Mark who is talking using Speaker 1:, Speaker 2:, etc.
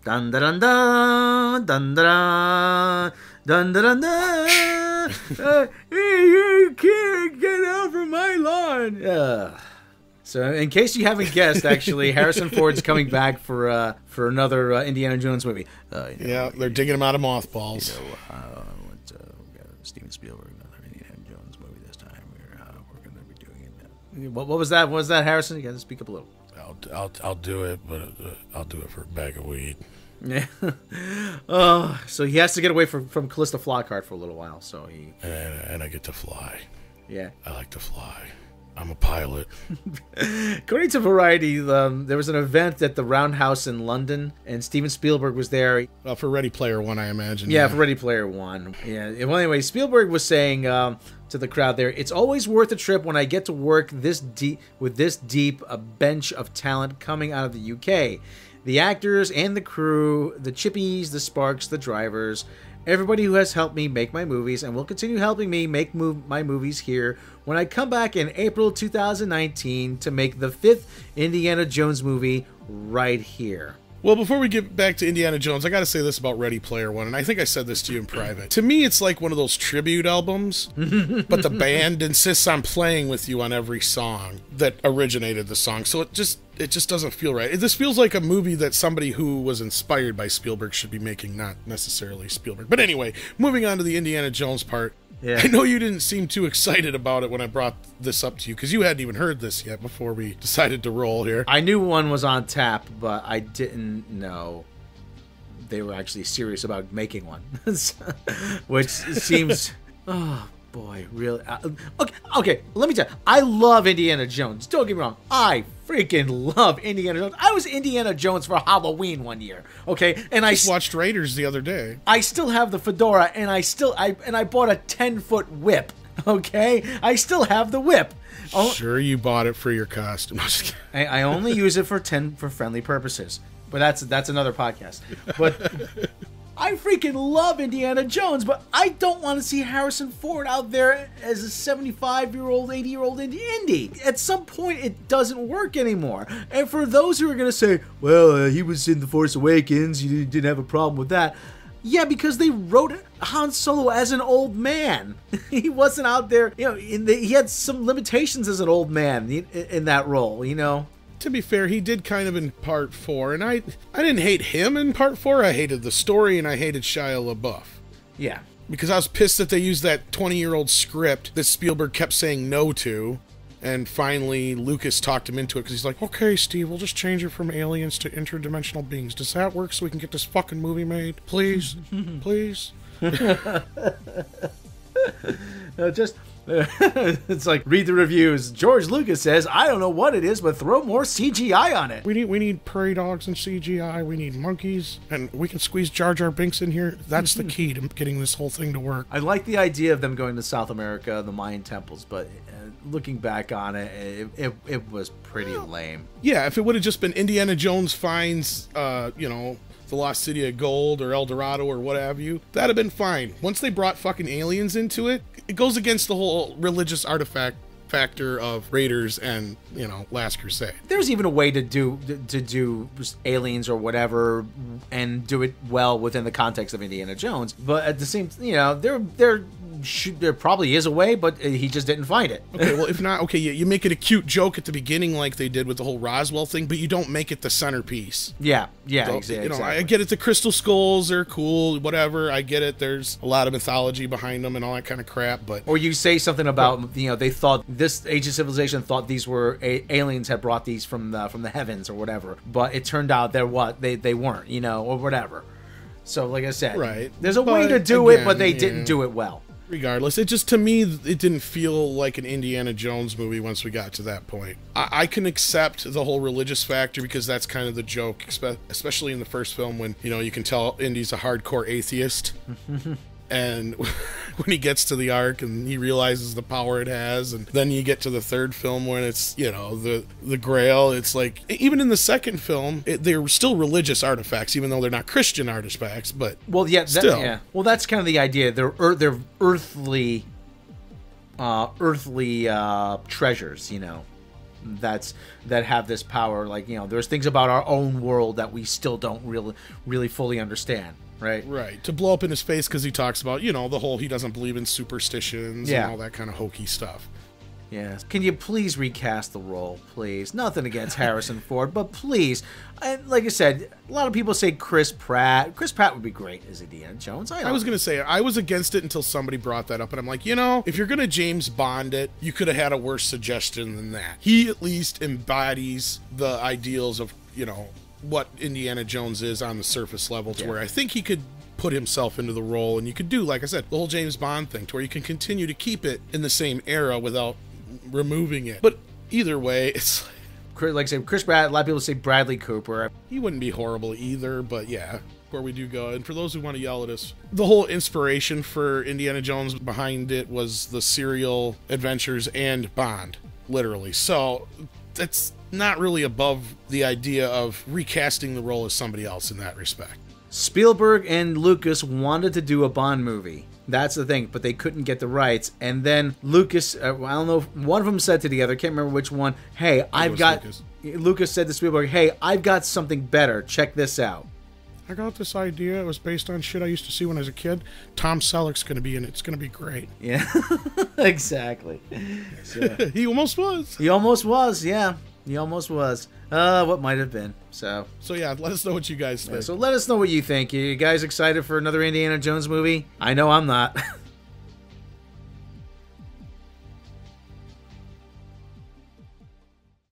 Speaker 1: Dun dun dun dun dun dun dun dun dun. You can't get out from my lawn. So, in case you haven't guessed, actually, Harrison Ford's coming back for another Indiana Jones movie.
Speaker 2: Yeah, they're digging him out of mothballs.
Speaker 1: Steven Spielberg, another Indiana Jones movie this time. We're going to be doing it. What was that? What was that, Harrison? You got to speak up a little.
Speaker 2: I'll do it, but I'll do it for a bag of weed.
Speaker 1: Yeah. So he has to get away from Callista Flockhart for a little while. So
Speaker 2: and I get to fly.
Speaker 1: Yeah.
Speaker 2: I like to fly. I'm a pilot.
Speaker 1: According to Variety, there was an event at the Roundhouse in London, and Steven Spielberg was there.
Speaker 2: Well, for Ready Player One, I imagine.
Speaker 1: Yeah, for Ready Player One. Yeah. Well, anyway, Spielberg was saying to the crowd there, "It's always worth a trip when I get to work this deep a bench of talent coming out of the UK. The actors and the crew, the chippies, the sparks, the drivers, everybody who has helped me make my movies and will continue helping me make my movies here when I come back in April 2019 to make the 5th Indiana Jones movie right here."
Speaker 2: Well, before we get back to Indiana Jones, I got to say this about Ready Player One, and I think I said this to you in private. To me, it's like one of those tribute albums, but the band insists on playing with you on every song that originated the song, so it just doesn't feel right. This feels like a movie that somebody who was inspired by Spielberg should be making, not necessarily Spielberg. But anyway, moving on to the Indiana Jones part. Yeah. I know you didn't seem too excited about it when I brought this up to you, because you hadn't even heard this yet before we decided to roll here.
Speaker 1: I knew one was on tap, but I didn't know they were actually serious about making one. Which seems... Oh, boy, really? Okay, let me tell you. I love Indiana Jones. Don't get me wrong. I freaking love Indiana Jones. I was Indiana Jones for Halloween one year, okay? And I
Speaker 2: watched Raiders the other day.
Speaker 1: I still have the fedora, and I bought a 10-foot whip, okay? I still have the whip.
Speaker 2: Sure, you bought it for your costume.
Speaker 1: I only use it for friendly purposes, but that's another podcast. But I freaking love Indiana Jones, but I don't want to see Harrison Ford out there as a 75-year-old, 80-year-old Indy. At some point, it doesn't work anymore. And for those who are going to say, well, he was in The Force Awakens, you didn't have a problem with that. Yeah, because they wrote Han Solo as an old man. He wasn't out there, he had some limitations as an old man in that role,
Speaker 2: To be fair, he did kind of in Part 4, and I didn't hate him in Part 4. I hated the story, and I hated Shia LaBeouf.
Speaker 1: Yeah.
Speaker 2: Because I was pissed that they used that 20-year-old script that Spielberg kept saying no to, and finally Lucas talked him into it, because he's like, okay, Steve, we'll just change it from aliens to interdimensional beings. Does that work so we can get this fucking movie made? Please? Please?
Speaker 1: It's like, read the reviews. George Lucas says, I don't know what it is, but throw more CGI on it.
Speaker 2: We need prairie dogs and CGI. We need monkeys, and we can squeeze Jar Jar Binks in here. That's the key to getting this whole thing to work.
Speaker 1: I like the idea of them going to South America, the Mayan temples, but looking back on it, it was pretty lame.
Speaker 2: Yeah, if it would have just been Indiana Jones finds, the Lost City of Gold or El Dorado or what have you, that'd have been fine. Once they brought fucking aliens into it, it goes against the whole religious artifact factor of Raiders and, Last Crusade. There's
Speaker 1: even a way to do aliens or whatever and do it well within the context of Indiana Jones, but at the same, there probably is a way, but he just didn't find it.
Speaker 2: Okay, well, if not, okay, you make it a cute joke at the beginning like they did with the whole Roswell thing, but you don't make it the centerpiece.
Speaker 1: Yeah,
Speaker 2: so,
Speaker 1: exactly.
Speaker 2: I get it, the crystal skulls are cool, whatever, I get it, there's a lot of mythology behind them and all that kind of crap, but...
Speaker 1: Or you say something about, they thought, this age of civilization thought these were, aliens had brought these from the heavens or whatever, but it turned out they weren't, or whatever. So, like I said,
Speaker 2: right.
Speaker 1: There's a way to do it, but they didn't do it well.
Speaker 2: Regardless, it just, to me, it didn't feel like an Indiana Jones movie once we got to that point. I can accept the whole religious factor because that's kind of the joke, especially in the first film when, you can tell Indy's a hardcore atheist. And when he gets to the Ark and he realizes the power it has, and then you get to the third film when it's, the Grail, it's like, even in the second film, they're still religious artifacts, even though they're not Christian artifacts, but still.
Speaker 1: Yeah. Well, that's kind of the idea. They're earthly treasures, that have this power. Like, you know, there's things about our own world that we still don't really fully understand. Right.
Speaker 2: To blow up in his face because he talks about, you know, the whole he doesn't believe in superstitions and all that kind of hokey stuff.
Speaker 1: Yes. Can you please recast the role, please? Nothing against Harrison Ford, but please. And like I said, a lot of people say Chris Pratt. Chris Pratt would be great as Indiana Jones.
Speaker 2: I was going to say, I was against it until somebody brought that up, and I'm like, you know, if you're going to James Bond it, you could have had a worse suggestion than that. He at least embodies the ideals of, you know, what Indiana Jones is on the surface level to where I think he could put himself into the role, and you could do, like I said, the whole James Bond thing to where you can continue to keep it in the same era without removing it. But either way, it's
Speaker 1: like I said, Chris Pratt. A lot of people say Bradley Cooper.
Speaker 2: He wouldn't be horrible either, but yeah, where we do go. And for those who want to yell at us, the whole inspiration for Indiana Jones behind it was the serial adventures and Bond, literally. So that's not really above the idea of recasting the role as somebody else in that respect.
Speaker 1: Spielberg and Lucas wanted to do a Bond movie. That's the thing, but they couldn't get the rights. And then Lucas, I don't know, one of them said to the other, can't remember which one, hey, Lucas said to Spielberg, hey, I've got something better. Check this out.
Speaker 2: I got this idea. It was based on shit I used to see when I was a kid. Tom Selleck's going to be in it. It's going to be great.
Speaker 1: Yeah, exactly. So,
Speaker 2: he almost was.
Speaker 1: He almost was, yeah. He almost was. What might have been. So
Speaker 2: yeah, let us know what you guys think.
Speaker 1: So let us know what you think. You guys excited for another Indiana Jones movie? I know I'm not.